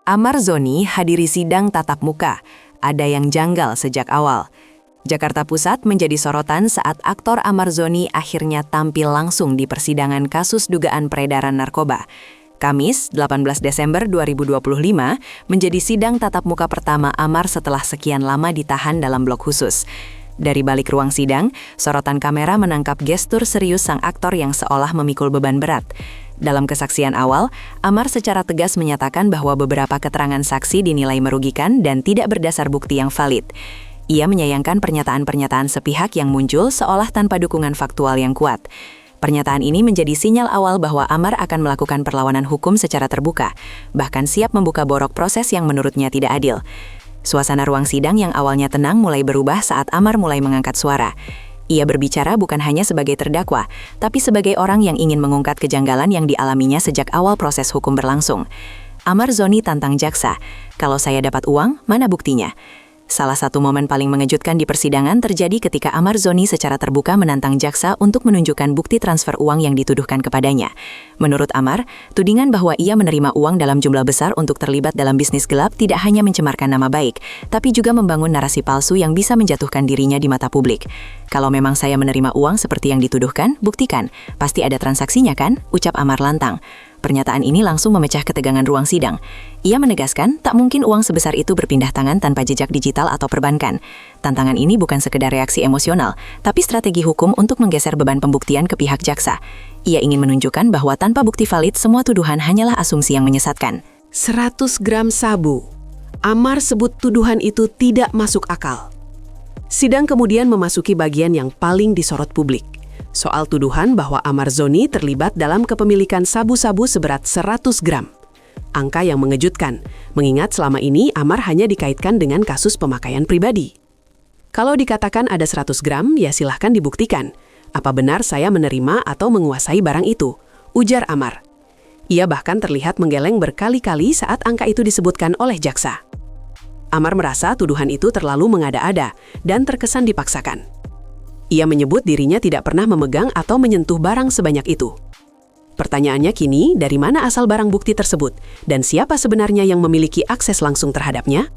Amar Zoni hadiri sidang tatap muka. Ada yang janggal sejak awal. Jakarta Pusat menjadi sorotan saat aktor Amar Zoni akhirnya tampil langsung di persidangan kasus dugaan peredaran narkoba. Kamis, 18 Desember 2025, menjadi sidang tatap muka pertama Amar setelah sekian lama ditahan dalam blok khusus. Dari balik ruang sidang, sorotan kamera menangkap gestur serius sang aktor yang seolah memikul beban berat. Dalam kesaksian awal, Amar secara tegas menyatakan bahwa beberapa keterangan saksi dinilai merugikan dan tidak berdasar bukti yang valid. Ia menyayangkan pernyataan-pernyataan sepihak yang muncul seolah tanpa dukungan faktual yang kuat. Pernyataan ini menjadi sinyal awal bahwa Amar akan melakukan perlawanan hukum secara terbuka, bahkan siap membuka borok proses yang menurutnya tidak adil. Suasana ruang sidang yang awalnya tenang mulai berubah saat Amar mulai mengangkat suara. Ia berbicara bukan hanya sebagai terdakwa, tapi sebagai orang yang ingin mengungkap kejanggalan yang dialaminya sejak awal proses hukum berlangsung. Amar Zoni tantang jaksa, "Kalau saya dapat uang, mana buktinya?" Salah satu momen paling mengejutkan di persidangan terjadi ketika Amar Zoni secara terbuka menantang jaksa untuk menunjukkan bukti transfer uang yang dituduhkan kepadanya. Menurut Amar, tudingan bahwa ia menerima uang dalam jumlah besar untuk terlibat dalam bisnis gelap tidak hanya mencemarkan nama baik, tapi juga membangun narasi palsu yang bisa menjatuhkan dirinya di mata publik. "Kalau memang saya menerima uang seperti yang dituduhkan, buktikan. Pasti ada transaksinya kan?" ucap Amar lantang. Pernyataan ini langsung memecah ketegangan ruang sidang. Ia menegaskan tak mungkin uang sebesar itu berpindah tangan tanpa jejak digital atau perbankan. Tantangan ini bukan sekedar reaksi emosional, tapi strategi hukum untuk menggeser beban pembuktian ke pihak jaksa. Ia ingin menunjukkan bahwa tanpa bukti valid, semua tuduhan hanyalah asumsi yang menyesatkan. 100 gram sabu. Amar sebut tuduhan itu tidak masuk akal. Sidang kemudian memasuki bagian yang paling disorot publik. Soal tuduhan bahwa Amar Zoni terlibat dalam kepemilikan sabu-sabu seberat 100 gram. Angka yang mengejutkan, mengingat selama ini Amar hanya dikaitkan dengan kasus pemakaian pribadi. Kalau dikatakan ada 100 gram, ya silahkan dibuktikan. Apa benar saya menerima atau menguasai barang itu? Ujar Amar. Ia bahkan terlihat menggeleng berkali-kali saat angka itu disebutkan oleh jaksa. Amar merasa tuduhan itu terlalu mengada-ada dan terkesan dipaksakan. Ia menyebut dirinya tidak pernah memegang atau menyentuh barang sebanyak itu. Pertanyaannya kini, dari mana asal barang bukti tersebut? Dan siapa sebenarnya yang memiliki akses langsung terhadapnya?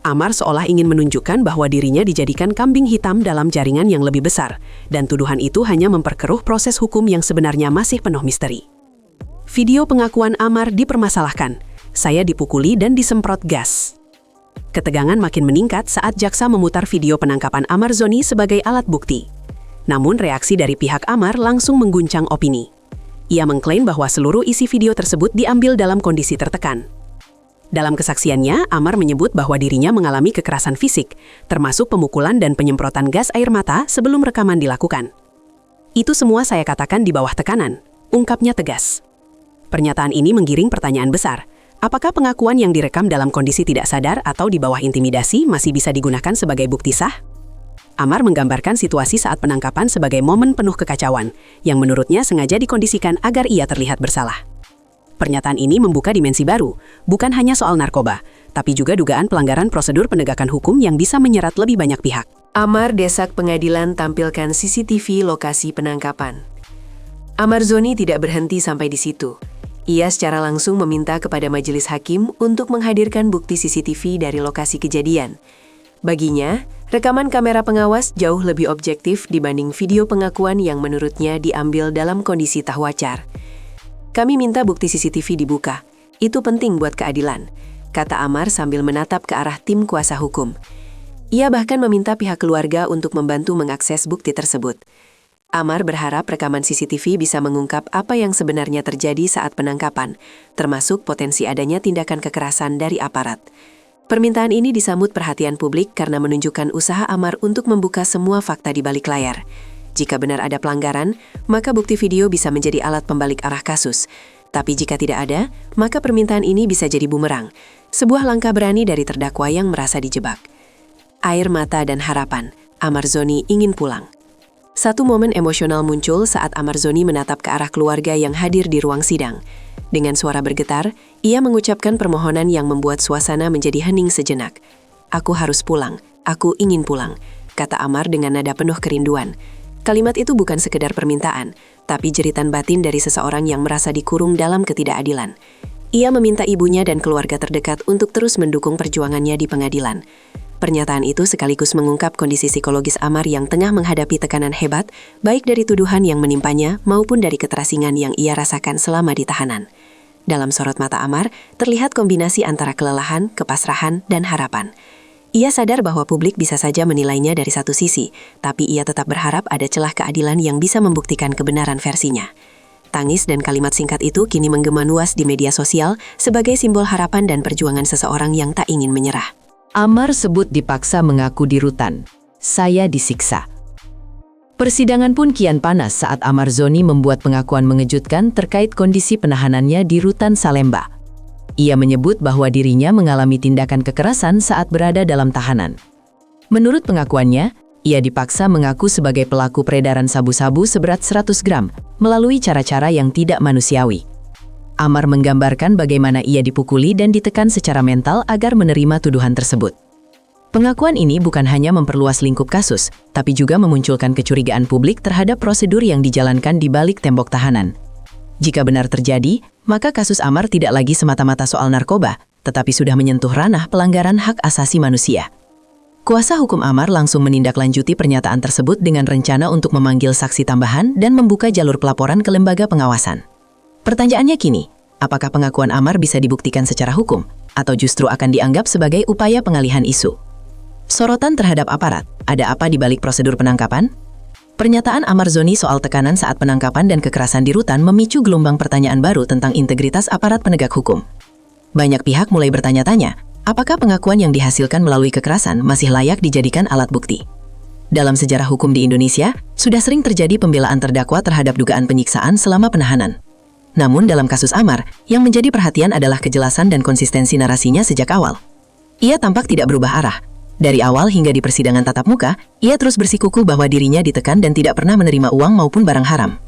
Amar seolah ingin menunjukkan bahwa dirinya dijadikan kambing hitam dalam jaringan yang lebih besar, dan tuduhan itu hanya memperkeruh proses hukum yang sebenarnya masih penuh misteri. Video pengakuan Amar dipermasalahkan. "Saya dipukuli dan disemprot gas." Ketegangan makin meningkat saat jaksa memutar video penangkapan Amar Zoni sebagai alat bukti. Namun reaksi dari pihak Amar langsung mengguncang opini. Ia mengklaim bahwa seluruh isi video tersebut diambil dalam kondisi tertekan. Dalam kesaksiannya, Amar menyebut bahwa dirinya mengalami kekerasan fisik, termasuk pemukulan dan penyemprotan gas air mata sebelum rekaman dilakukan. "Itu semua saya katakan di bawah tekanan," ungkapnya tegas. Pernyataan ini menggiring pertanyaan besar. Apakah pengakuan yang direkam dalam kondisi tidak sadar atau di bawah intimidasi masih bisa digunakan sebagai bukti sah? Amar menggambarkan situasi saat penangkapan sebagai momen penuh kekacauan, yang menurutnya sengaja dikondisikan agar ia terlihat bersalah. Pernyataan ini membuka dimensi baru, bukan hanya soal narkoba, tapi juga dugaan pelanggaran prosedur penegakan hukum yang bisa menyerat lebih banyak pihak. Amar desak pengadilan tampilkan CCTV lokasi penangkapan. Amar Zoni tidak berhenti sampai di situ. Ia secara langsung meminta kepada majelis hakim untuk menghadirkan bukti CCTV dari lokasi kejadian. Baginya, rekaman kamera pengawas jauh lebih objektif dibanding video pengakuan yang menurutnya diambil dalam kondisi tak wajar. "Kami minta bukti CCTV dibuka. Itu penting buat keadilan," kata Amar sambil menatap ke arah tim kuasa hukum. Ia bahkan meminta pihak keluarga untuk membantu mengakses bukti tersebut. Amar berharap rekaman CCTV bisa mengungkap apa yang sebenarnya terjadi saat penangkapan, termasuk potensi adanya tindakan kekerasan dari aparat. Permintaan ini disambut perhatian publik karena menunjukkan usaha Amar untuk membuka semua fakta di balik layar. Jika benar ada pelanggaran, maka bukti video bisa menjadi alat pembalik arah kasus. Tapi jika tidak ada, maka permintaan ini bisa jadi bumerang, sebuah langkah berani dari terdakwa yang merasa dijebak. Air mata dan harapan, Amar Zoni ingin pulang. Satu momen emosional muncul saat Amar Zoni menatap ke arah keluarga yang hadir di ruang sidang. Dengan suara bergetar, ia mengucapkan permohonan yang membuat suasana menjadi hening sejenak. "Aku harus pulang, aku ingin pulang," kata Amar dengan nada penuh kerinduan. Kalimat itu bukan sekedar permintaan, tapi jeritan batin dari seseorang yang merasa dikurung dalam ketidakadilan. Ia meminta ibunya dan keluarga terdekat untuk terus mendukung perjuangannya di pengadilan. Pernyataan itu sekaligus mengungkap kondisi psikologis Amar yang tengah menghadapi tekanan hebat, baik dari tuduhan yang menimpanya maupun dari keterasingan yang ia rasakan selama di tahanan. Dalam sorot mata Amar, terlihat kombinasi antara kelelahan, kepasrahan, dan harapan. Ia sadar bahwa publik bisa saja menilainya dari satu sisi, tapi ia tetap berharap ada celah keadilan yang bisa membuktikan kebenaran versinya. Tangis dan kalimat singkat itu kini menggema luas di media sosial sebagai simbol harapan dan perjuangan seseorang yang tak ingin menyerah. Amar sebut dipaksa mengaku di rutan. Saya disiksa. Persidangan pun kian panas saat Amar Zoni membuat pengakuan mengejutkan terkait kondisi penahanannya di rutan Salemba. Ia menyebut bahwa dirinya mengalami tindakan kekerasan saat berada dalam tahanan. Menurut pengakuannya, ia dipaksa mengaku sebagai pelaku peredaran sabu-sabu seberat 100 gram melalui cara-cara yang tidak manusiawi. Amar menggambarkan bagaimana ia dipukuli dan ditekan secara mental agar menerima tuduhan tersebut. Pengakuan ini bukan hanya memperluas lingkup kasus, tapi juga memunculkan kecurigaan publik terhadap prosedur yang dijalankan di balik tembok tahanan. Jika benar terjadi, maka kasus Amar tidak lagi semata-mata soal narkoba, tetapi sudah menyentuh ranah pelanggaran hak asasi manusia. Kuasa hukum Amar langsung menindaklanjuti pernyataan tersebut dengan rencana untuk memanggil saksi tambahan dan membuka jalur pelaporan ke lembaga pengawasan. Pertanyaannya kini, apakah pengakuan Amar bisa dibuktikan secara hukum, atau justru akan dianggap sebagai upaya pengalihan isu? Sorotan terhadap aparat, ada apa di balik prosedur penangkapan? Pernyataan Amar Zoni soal tekanan saat penangkapan dan kekerasan di rutan memicu gelombang pertanyaan baru tentang integritas aparat penegak hukum. Banyak pihak mulai bertanya-tanya, apakah pengakuan yang dihasilkan melalui kekerasan masih layak dijadikan alat bukti? Dalam sejarah hukum di Indonesia, sudah sering terjadi pembelaan terdakwa terhadap dugaan penyiksaan selama penahanan. Namun dalam kasus Amar, yang menjadi perhatian adalah kejelasan dan konsistensi narasinya sejak awal. Ia tampak tidak berubah arah. Dari awal hingga di persidangan tatap muka, ia terus bersikukuh bahwa dirinya ditekan dan tidak pernah menerima uang maupun barang haram.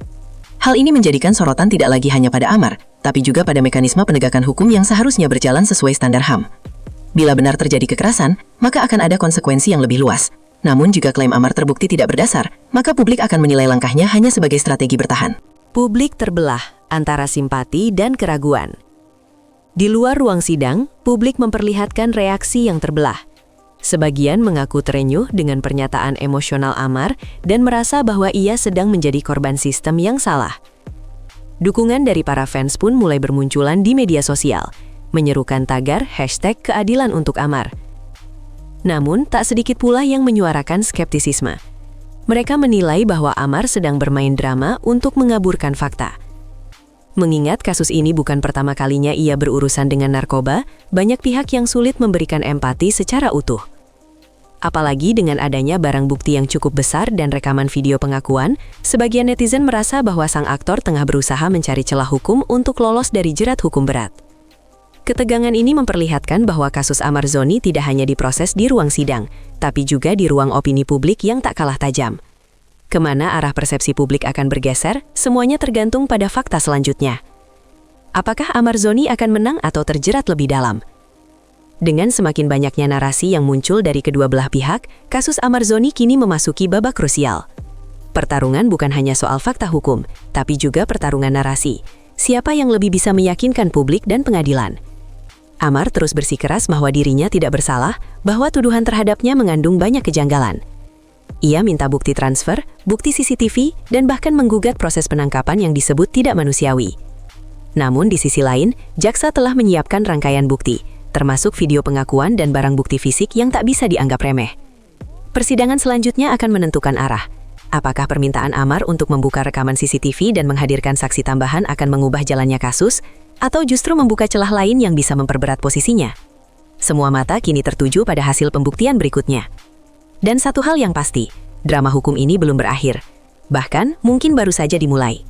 Hal ini menjadikan sorotan tidak lagi hanya pada Amar, tapi juga pada mekanisme penegakan hukum yang seharusnya berjalan sesuai standar HAM. Bila benar terjadi kekerasan, maka akan ada konsekuensi yang lebih luas. Namun jika klaim Amar terbukti tidak berdasar, maka publik akan menilai langkahnya hanya sebagai strategi bertahan. Publik terbelah antara simpati dan keraguan. Di luar ruang sidang, publik memperlihatkan reaksi yang terbelah. Sebagian mengaku terenyuh dengan pernyataan emosional Amar dan merasa bahwa ia sedang menjadi korban sistem yang salah. Dukungan dari para fans pun mulai bermunculan di media sosial, menyerukan tagar #keadilan untuk Amar. Namun, tak sedikit pula yang menyuarakan skeptisisme. Mereka menilai bahwa Amar sedang bermain drama untuk mengaburkan fakta. Mengingat kasus ini bukan pertama kalinya ia berurusan dengan narkoba, banyak pihak yang sulit memberikan empati secara utuh. Apalagi dengan adanya barang bukti yang cukup besar dan rekaman video pengakuan, sebagian netizen merasa bahwa sang aktor tengah berusaha mencari celah hukum untuk lolos dari jerat hukum berat. Ketegangan ini memperlihatkan bahwa kasus Amar Zoni tidak hanya diproses di ruang sidang, tapi juga di ruang opini publik yang tak kalah tajam. Kemana arah persepsi publik akan bergeser, semuanya tergantung pada fakta selanjutnya. Apakah Amar Zoni akan menang atau terjerat lebih dalam? Dengan semakin banyaknya narasi yang muncul dari kedua belah pihak, kasus Amar Zoni kini memasuki babak krusial. Pertarungan bukan hanya soal fakta hukum, tapi juga pertarungan narasi. Siapa yang lebih bisa meyakinkan publik dan pengadilan? Amar terus bersikeras bahwa dirinya tidak bersalah, bahwa tuduhan terhadapnya mengandung banyak kejanggalan. Ia minta bukti transfer, bukti CCTV, dan bahkan menggugat proses penangkapan yang disebut tidak manusiawi. Namun di sisi lain, jaksa telah menyiapkan rangkaian bukti, termasuk video pengakuan dan barang bukti fisik yang tak bisa dianggap remeh. Persidangan selanjutnya akan menentukan arah. Apakah permintaan Amar untuk membuka rekaman CCTV dan menghadirkan saksi tambahan akan mengubah jalannya kasus, atau justru membuka celah lain yang bisa memperberat posisinya? Semua mata kini tertuju pada hasil pembuktian berikutnya. Dan satu hal yang pasti, drama hukum ini belum berakhir. Bahkan, mungkin baru saja dimulai.